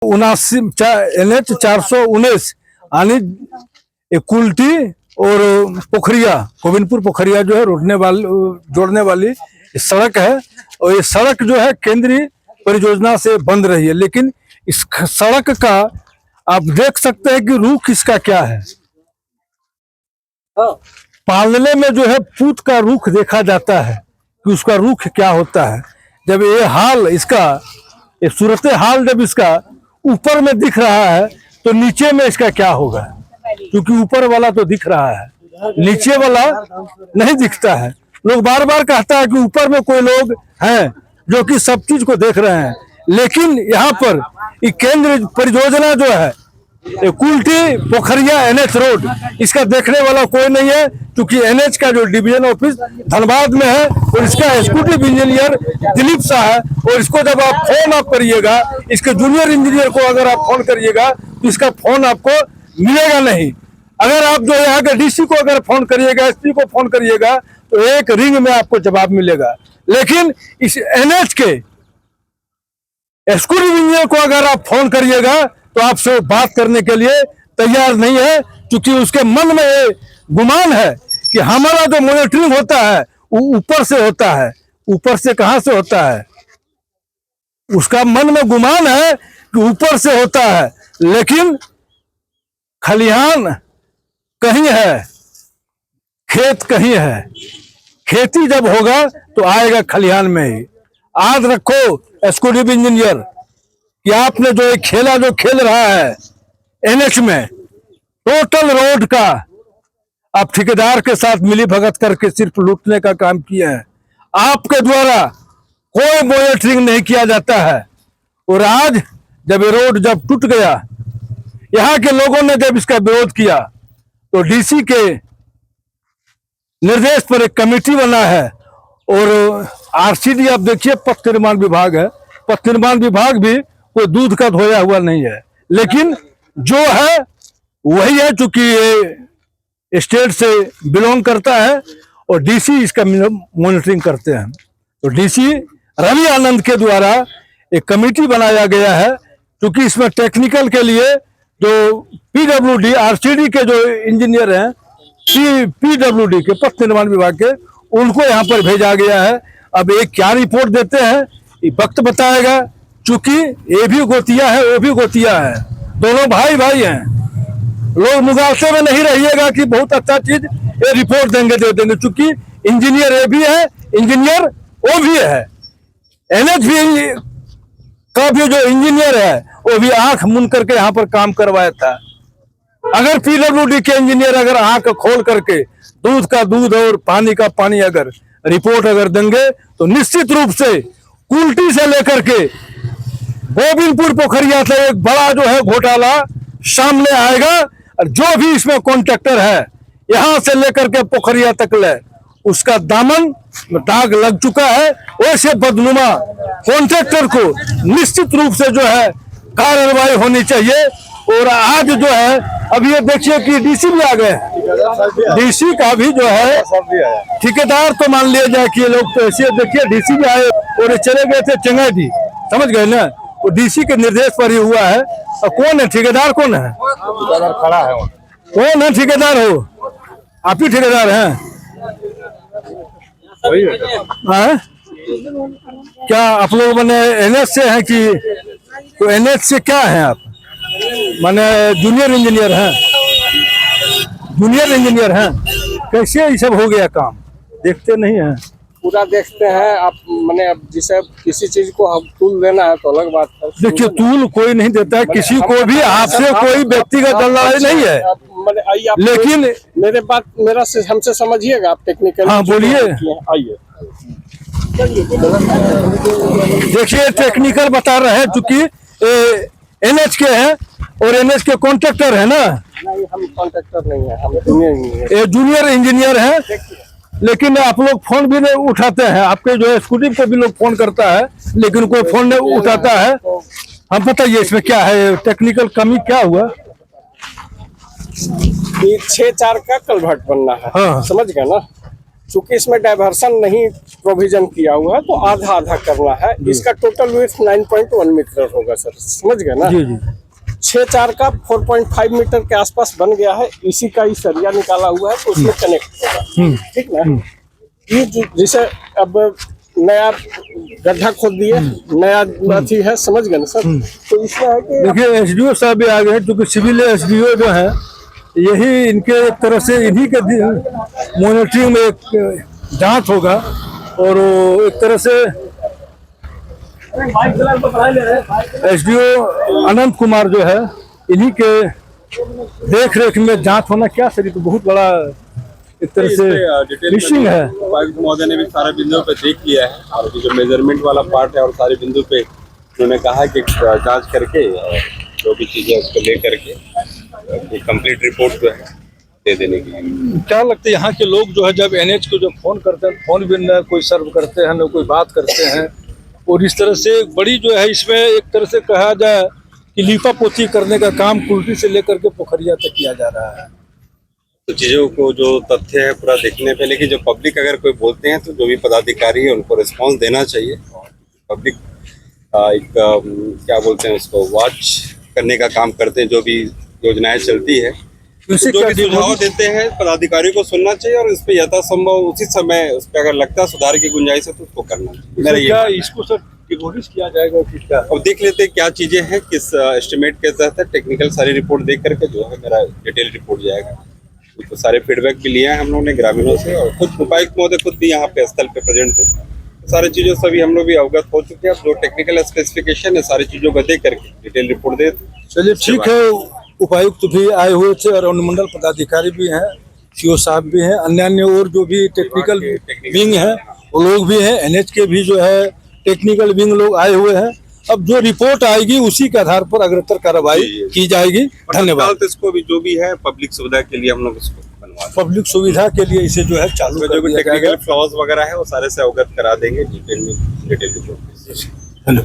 NH 419 यानी कुल्टी और पोखरिया, गोविंदपुर पोखरिया जो है जोड़ने वाली सड़क है। और ये सड़क जो है केंद्रीय परियोजना से बंद रही है, लेकिन इस सड़क का आप देख सकते हैं कि रुख इसका क्या है। पालने में जो है पूत का रुख देखा जाता है कि उसका रुख क्या होता है। जब ये हाल इसका, ये सूरत हाल जब इसका ऊपर में दिख रहा है तो नीचे में इसका क्या होगा, क्योंकि ऊपर वाला तो दिख रहा है, नीचे वाला नहीं दिखता है। लोग बार बार कहता है कि ऊपर में कोई लोग हैं जो कि सब चीज को देख रहे हैं, लेकिन यहाँ पर ये केंद्र परियोजना जो है कुल्टी पोखरिया NH रोड, इसका देखने वाला कोई नहीं है, क्योंकि NH का जो डिवीजन ऑफिस धनबाद में है और इसका एग्जीक्यूटिव इंजीनियर दिलीप शाह है। और इसको जब आप फोन करिएगा, इसके जूनियर इंजीनियर को अगर आप फोन करिएगा तो इसका फोन आपको मिलेगा नहीं। अगर आप जो यहाँ के DC को अगर फोन करिएगा, SP को फोन करिएगा तो एक रिंग में आपको जवाब मिलेगा। लेकिन इस NH के एग्जीक्यूटिव इंजीनियर को अगर आप फोन करिएगा तो आपसे बात करने के लिए तैयार नहीं है, क्योंकि उसके मन में ये गुमान है कि हमारा जो मॉनिटरिंग होता है वो ऊपर से होता है। ऊपर से कहां से होता है? उसका मन में गुमान है कि ऊपर से होता है, लेकिन खलिहान कहीं है, खेत कहीं है। खेती जब होगा तो आएगा खलिहान में ही। याद रखो एग्जीक्यूटिव इंजीनियर कि आपने जो एक खेला जो खेल रहा है NH में, टोटल रोड का आप ठेकेदार के साथ मिली भगत करके सिर्फ लूटने का काम किए हैं। आपके द्वारा कोई मॉनिटरिंग नहीं किया जाता है। और आज जब ये रोड जब टूट गया, यहाँ के लोगों ने जब इसका विरोध किया तो DC के निर्देश पर एक कमेटी बना है। और RCD आप देखिए पथ निर्माण विभाग है, पथ निर्माण विभाग भी कोई दूध का धोया हुआ नहीं है, लेकिन जो है वही है, चूंकि ये स्टेट से बिलोंग करता है और DC इसका मॉनिटरिंग करते हैं। तो DC रवि आनंद के द्वारा एक कमेटी बनाया गया है, क्योंकि इसमें टेक्निकल के लिए जो PWD RCD के जो इंजीनियर हैं, PWD के पथ निर्माण विभाग के, उनको यहाँ पर भेजा गया है। अब एक क्या रिपोर्ट देते हैं ये वक्त बताएगा, चूंकि ये भी गोतिया है वो भी गोतिया है, दोनों भाई भाई हैं। लोग मुगालसे में नहीं रहिएगा कि बहुत अच्छा चीज ये रिपोर्ट देंगे दे देंगे, चूंकि इंजीनियर ये भी है, इंजीनियर वो भी है। NH भी का भी जो इंजीनियर है वो भी आंख मूंद करके यहाँ पर काम करवाया था। अगर PWD के इंजीनियर अगर आंख खोल करके दूध का दूध और पानी का पानी अगर रिपोर्ट अगर देंगे तो निश्चित रूप से कुल्टी से लेकर के गोविंदपुर पोखरिया से एक बड़ा जो है घोटाला सामने आएगा। और जो भी इसमें कॉन्ट्रैक्टर है यहां से लेकर के पोखरिया तक ले, उसका दामन दाग लग चुका है। वैसे बदनुमा कॉन्ट्रैक्टर को निश्चित रूप से जो है कार्रवाई होनी चाहिए। और आज जो है अब ये देखिए कि DC भी आ गए हैं, DC का भी जो है ठेकेदार तो मान लिया जाए कि ये लोग तो ऐसे देखिए DC भी आए और चले गए थे चंगाई जी, समझ गए ना, वो DC के निर्देश पर ही हुआ है। और कौन है ठेकेदार, कौन है ठेकेदार खड़ा है, कौन है ठेकेदार? हो आप ही ठेकेदार हैं? क्या आप लोग मैंने NH से हैं कि तो NH से क्या है आप? माने जूनियर इंजीनियर हैं? जूनियर इंजीनियर हैं? कैसे ये सब हो गया काम? देखते नहीं हैं? पूरा देखते हैं आप। मैंने अब जिसे किसी चीज को हम टूल देना है तो अलग बात है। देखिए टूल कोई नहीं देता है किसी को भी, आपसे कोई व्यक्तिगत लड़ाई नहीं है, लेकिन मेरे बात मेरा से हमसे समझिएगा आप टेक्निकल। हाँ बोलिए। आइए देखिए टेक्निकल बता रहे हैं, चूंकि NH के हैं और NH के कॉन्ट्रैक्टर है ना। नहीं हम कॉन्ट्रैक्टर नहीं है, हम जूनियर इंजीनियर हैं। लेकिन आप लोग फोन भी नहीं उठाते हैं, आपके जो है एग्जीक्यूटिव को भी लोग फोन करता है लेकिन कोई फोन नहीं उठाता है। हम बताइए इसमें क्या है, टेक्निकल कमी क्या हुआ? 6-4 का कलभट बनना है। हाँ। समझ गए ना, चूंकि इसमें डाइवर्सन नहीं प्रोविजन किया हुआ है तो आधा आधा करना है। इसका टोटल विड्थ 9.1 मीटर होगा सर, समझ गए ना। जी जी 6-4 का 4.5 मीटर के आसपास बन गया है। इसी का ही सरिया निकाला हुआ है तो उसमें कनेक्ट होगा, ठीक ना। ये जैसे अब नया गड्ढा खोद दिए, नया अथी है, समझ गए ना सर। तो इसमें है कि देखिए एसडीओ साहब भी आ गए हैं, क्योंकि सिविल एसडीओ जो है यही इनके एक तरह से इन्हीं के मॉनिटरिंग में एक जांच होगा, और वो एक तरह से एसडीओ अनंत कुमार जो है इन्हीं के देख रेख में जांच होना क्या सर, तो बहुत बड़ा एक तरह से मिसिंग है। उपायुक्त महोदय ने भी सारे बिंदुओं पे देख लिया है, और जो मेजरमेंट वाला पार्ट है और सारे बिंदु पे उन्होंने कहा कि जांच करके और जो भी चीजें उसको ले करके एक कंप्लीट रिपोर्ट जो है दे देने की। क्या लगता है यहाँ के लोग जो है जब एनएच को जब फोन करते हैं, फोन भी न कोई सर्व करते हैं न कोई बात करते हैं, और इस तरह से बड़ी जो है इसमें एक तरह से कहा जाए कि लीपा पोती करने का काम कुल्टी से लेकर के पोखरिया तक किया जा रहा है। तो चीजों को जो तथ्य है पूरा देखने पे, लेकिन जो पब्लिक अगर कोई बोलते हैं तो जो भी पदाधिकारी है उनको रिस्पांस देना चाहिए। पब्लिक एक क्या बोलते हैं उसको, वॉच करने का काम करते हैं, जो भी योजनाएं चलती है तो जो भी सुझाव देते हैं पदाधिकारी को सुनना चाहिए, और इस पे यथासंभव उसी समय उस पर अगर लगता है सुधार की गुंजाइश है तो उसको करना चाहिए। मेरा क्या ये इसको सर डिमोलिश किया जाएगा कि क्या? अब देख लेते हैं क्या चीजें हैं, किस एस्टिमेट के तहत है, टेक्निकल सारी रिपोर्ट देख करके जो है मेरा डिटेल रिपोर्ट जाएगा। तो सारे फीडबैक भी लिया है हम लोगों ने ग्रामीणों से, और खुद उपायुक्त महोदय खुद भी यहाँ पे स्थल पे प्रेजेंट थे। सारी चीजों से भी हम लोग भी अवगत हो चुके हैं। अब जो टेक्निकल स्पेसिफिकेशन है सारी चीजों को देख करके डिटेल रिपोर्ट दे। चलिए ठीक है, उपायुक्त भी आए हुए थे और अनुमंडल पदाधिकारी भी हैं, सीओ साहब भी हैं, अन्य और जो भी टेक्निकल विंग है वो लोग भी हैं, एनएच के भी जो है टेक्निकल विंग लोग आए हुए हैं। अब जो रिपोर्ट आएगी उसी के आधार पर अग्रतर कार्रवाई की जाएगी। धन्यवाद। तो इसको भी जो भी है पब्लिक सुविधा के लिए हम लोग इसको बनवा, पब्लिक सुविधा के लिए इसे जो है चालू कर जो भी दिया टेक्निकल जाएगा। फ्लॉज वगैरह है वो सारे से अवगत करा देंगे डिटेल रिपोर्ट। हेलो।